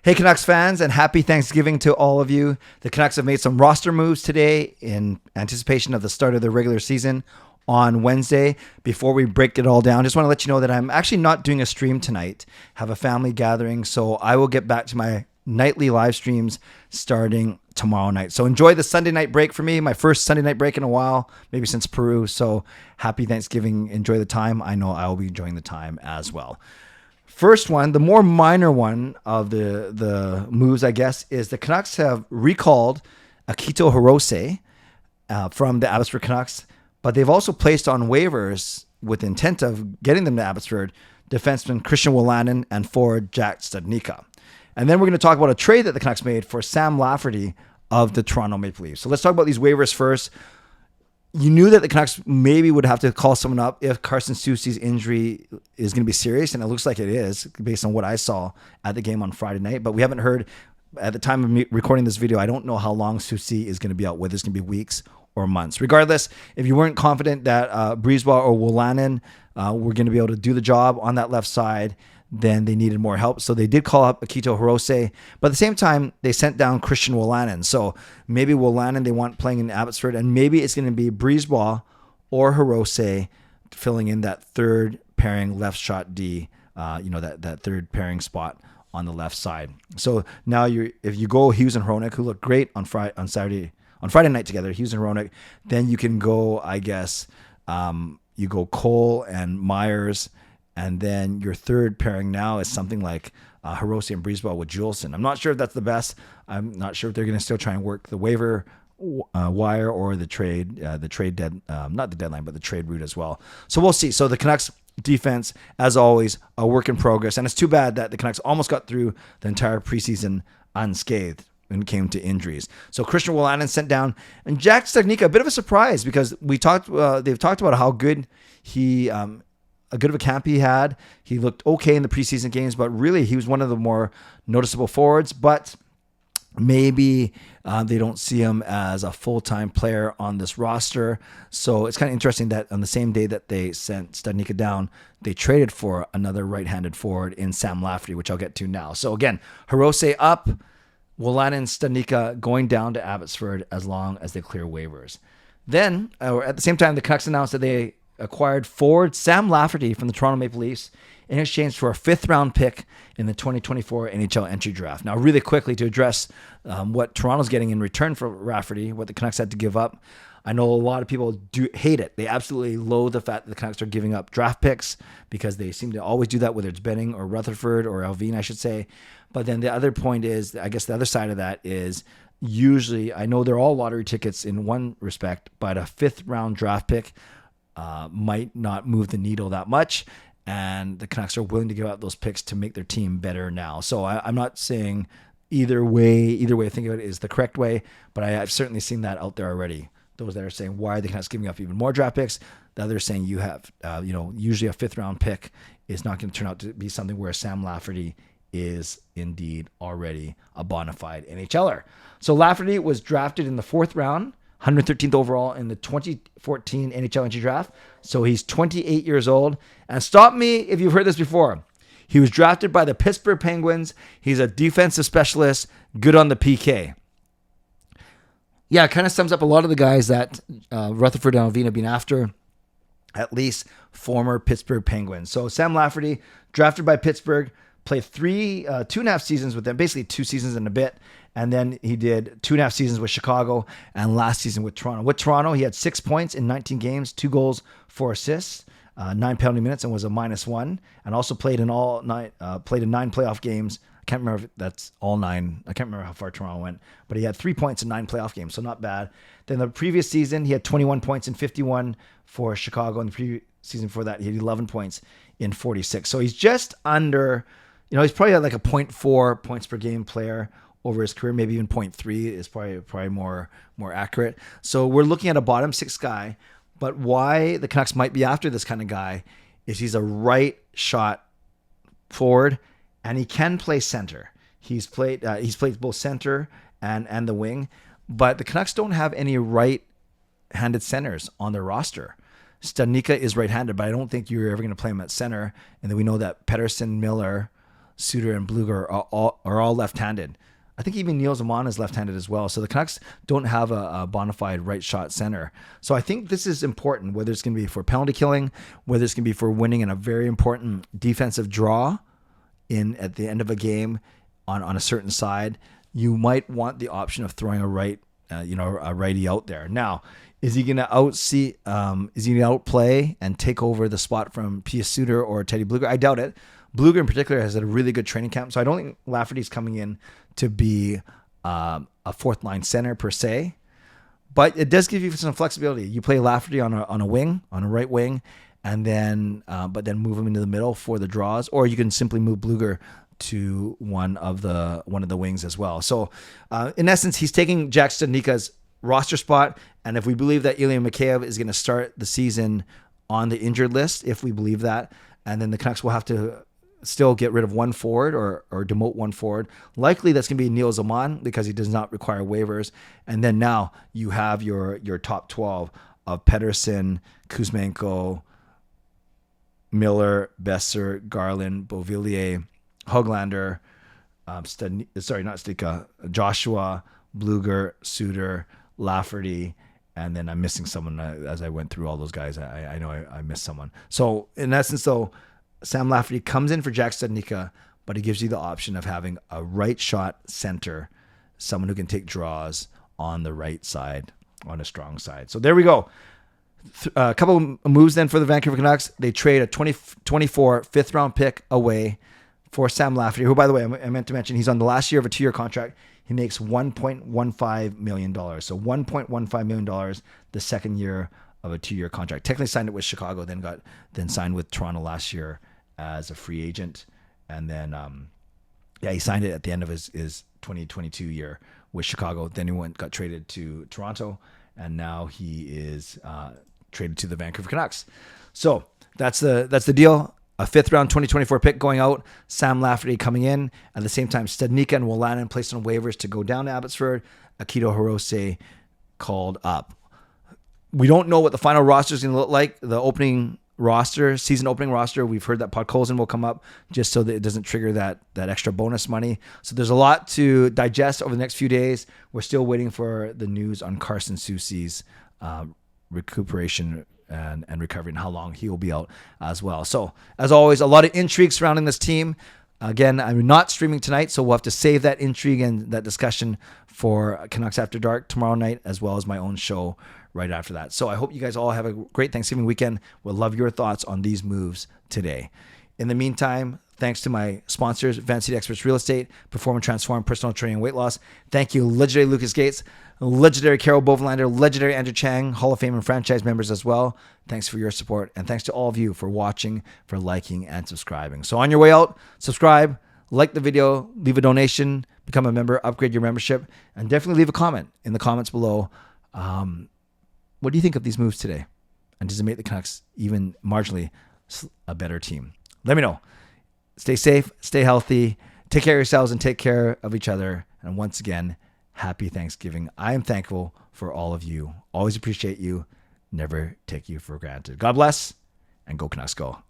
Hey, Canucks fans, and happy Thanksgiving to all of you. The Canucks have made some roster moves today in anticipation of the start of the regular season on Wednesday. Before we break it all down, just want to let you know that I'm actually not doing a stream tonight. Have a family gathering, so I will get back to my nightly live streams starting tomorrow night. So enjoy the Sunday night break for me, my first Sunday night break in a while, maybe since Peru. So happy Thanksgiving. Enjoy the time. I know I will be enjoying the time as well. First one, the more minor one of the moves, I guess, is the Canucks have recalled Akito Hirose from the Abbotsford Canucks, but they've also placed on waivers with intent of getting them to Abbotsford defenseman Christian Wolanin and forward Jack Studnicka. And then we're going to talk about a trade that the Canucks made for Sam Lafferty of the Toronto Maple Leafs. So let's talk about these waivers first. You knew that the Canucks maybe would have to call someone up if Carson Soucy's injury is going to be serious, and it looks like it is based on what I saw at the game on Friday night. But we haven't heard, at the time of me recording this video, I don't know how long Soucy is going to be out, whether it's going to be weeks or months. Regardless, if you weren't confident that Brisebois or Wolanin were going to be able to do the job on that left side, then they needed more help. So they did call up Akito Hirose, but at the same time, they sent down Christian Wolanin. So maybe Wolanin they want playing in Abbotsford, and maybe it's going to be Brisebois or Hirose filling in that third pairing left shot D, that third pairing spot on the left side. So now if you go Hughes and Hronek, who looked great on Friday night together, Hughes and Hronek, then you can go, I guess, you go Cole and Myers. And then your third pairing now is something like Hirose and Brisebois with Juleson. I'm not sure if that's the best. I'm not sure if they're going to still try and work the waiver wire or the trade not the deadline, but the trade route as well. So we'll see. So the Canucks defense, as always, a work in progress. And it's too bad that the Canucks almost got through the entire preseason unscathed when it came to injuries. So Christian Wolanin sent down, and Jack Studnicka, a bit of a surprise because they've talked about how good a good of a camp he had. He looked okay in the preseason games, but really he was one of the more noticeable forwards. But maybe they don't see him as a full-time player on this roster. So it's kind of interesting that on the same day that they sent Studnicka down, they traded for another right-handed forward in Sam Lafferty, which I'll get to now. So again, Hirose up, Wolanin, Studnicka going down to Abbotsford as long as they clear waivers. Then, at the same time, the Canucks announced that they acquired forward Sam Lafferty from the Toronto Maple Leafs in exchange for a 5th-round pick in the 2024 NHL entry draft. Now, really quickly to address what Toronto's getting in return for Lafferty, what the Canucks had to give up. I know a lot of people do hate it. They absolutely loathe the fact that the Canucks are giving up draft picks because they seem to always do that, whether it's Benning or Rutherford or Alvin, I should say. But then the other point is, I guess the other side of that is usually, I know they're all lottery tickets in one respect, but a 5th-round draft pick might not move the needle that much, and the Canucks are willing to give out those picks to make their team better now. So I'm not saying either way I think of it is the correct way, but I've certainly seen that out there already. Those that are saying, why are the Canucks giving up even more draft picks? The others saying you have, usually a 5th-round pick is not going to turn out to be something where Sam Lafferty is indeed already a bona fide NHLer. So Lafferty was drafted in the 4th round, 113th overall in the 2014 NHL entry draft. So he's 28 years old. And stop me if you've heard this before. He was drafted by the Pittsburgh Penguins. He's a defensive specialist, good on the PK. Yeah, it kind of sums up a lot of the guys that Rutherford and Alvin have been after, at least former Pittsburgh Penguins. So Sam Lafferty, drafted by Pittsburgh, played 2.5 seasons with them, basically 2 seasons and a bit. And then he did 2.5 seasons with Chicago and last season with Toronto. With Toronto, he had 6 points in 19 games, 2 goals, 4 assists, 9 penalty minutes, and was a -1. And also played in 9 playoff games. I can't remember if that's all 9. I can't remember how far Toronto went, but he had 3 points in 9 playoff games, so not bad. Then the previous season, he had 21 points in 51 for Chicago. And the previous season before that, he had 11 points in 46. So he's just under, he's probably like a 0.4 points per game player over his career, maybe even 0.3 is probably more accurate. So we're looking at a bottom 6 guy, but why the Canucks might be after this kind of guy is he's a right shot forward and he can play center. He's played both center and the wing, but the Canucks don't have any right-handed centers on their roster. Studnicka is right-handed, but I don't think you're ever going to play him at center. And then we know that Pettersson, Miller, Suter, and Bluger are all left-handed. I think even Neil Zaman is left-handed as well. So the Canucks don't have a bona fide right shot center. So I think this is important, whether it's going to be for penalty killing, whether it's going to be for winning in a very important defensive draw at the end of a game on a certain side. You might want the option of throwing a righty out there. Now, is he going to outplay and take over the spot from P.S. Suter or Teddy Bluger? I doubt it. Bluger in particular has had a really good training camp, so I don't think Lafferty's coming in to be a fourth line center per se, but it does give you some flexibility. You play Lafferty on a wing, on a right wing, and then move him into the middle for the draws, or you can simply move Bluger to one of the wings as well. So in essence, he's taking Jack Studnicka's roster spot, and if we believe that Ilya Mikheyev is going to start the season on the injured list, if we believe that, and then the Canucks will have to still get rid of one forward or demote one forward. Likely that's going to be Neil Zaman because he does not require waivers. And then now you have your top 12 of Pettersson, Kuzmenko, Miller, Besser, Garland, Beauvillier, Höglander, Joshua, Bluger, Suter, Lafferty, and then I'm missing someone as I went through all those guys. I know I missed someone. So in essence, though, Sam Lafferty comes in for Jack Studnicka, but he gives you the option of having a right shot center, someone who can take draws on the right side, on a strong side. So there we go. A couple of moves then for the Vancouver Canucks. They trade a 2024 fifth round pick away for Sam Lafferty, who, by the way, I meant to mention, he's on the last year of a 2-year contract. He makes $1.15 million. So $1.15 million the second year of a 2-year contract. Technically signed it with Chicago, then signed with Toronto last year as a free agent. And then, he signed it at the end of his 2022 year with Chicago. Then he got traded to Toronto, and now he is traded to the Vancouver Canucks. So that's the deal. A fifth round 2024 pick going out, Sam Lafferty coming in. At the same time, Studnicka and Wolanin placed on waivers to go down to Abbotsford. Akito Hirose called up. We don't know what the final roster is going to look like. The season opening roster, we've heard that Podkolzin will come up just so that it doesn't trigger that extra bonus money. So there's a lot to digest over the next few days. We're still waiting for the news on Carson Soucy's recuperation and recovery and how long he will be out as well. So as always, a lot of intrigue surrounding this team. Again, I'm not streaming tonight, so we'll have to save that intrigue and that discussion for Canucks After Dark tomorrow night, as well as my own show right after that. So I hope you guys all have a great Thanksgiving weekend. We'll love your thoughts on these moves today. In the meantime, thanks to my sponsors, Advanced City Experts Real Estate, Perform and Transform Personal Training and Weight Loss. Thank you, legendary Lucas Gates, legendary Carol Bovenlander, legendary Andrew Chang, Hall of Fame and franchise members as well. Thanks for your support, and thanks to all of you for watching, for liking, and subscribing. So on your way out, subscribe, like the video, leave a donation, become a member, upgrade your membership, and definitely leave a comment in the comments below. What do you think of these moves today? And does it make the Canucks even marginally a better team? Let me know. Stay safe, stay healthy, take care of yourselves, and take care of each other. And once again, happy Thanksgiving. I am thankful for all of you. Always appreciate you. Never take you for granted. God bless, and go Canucks go.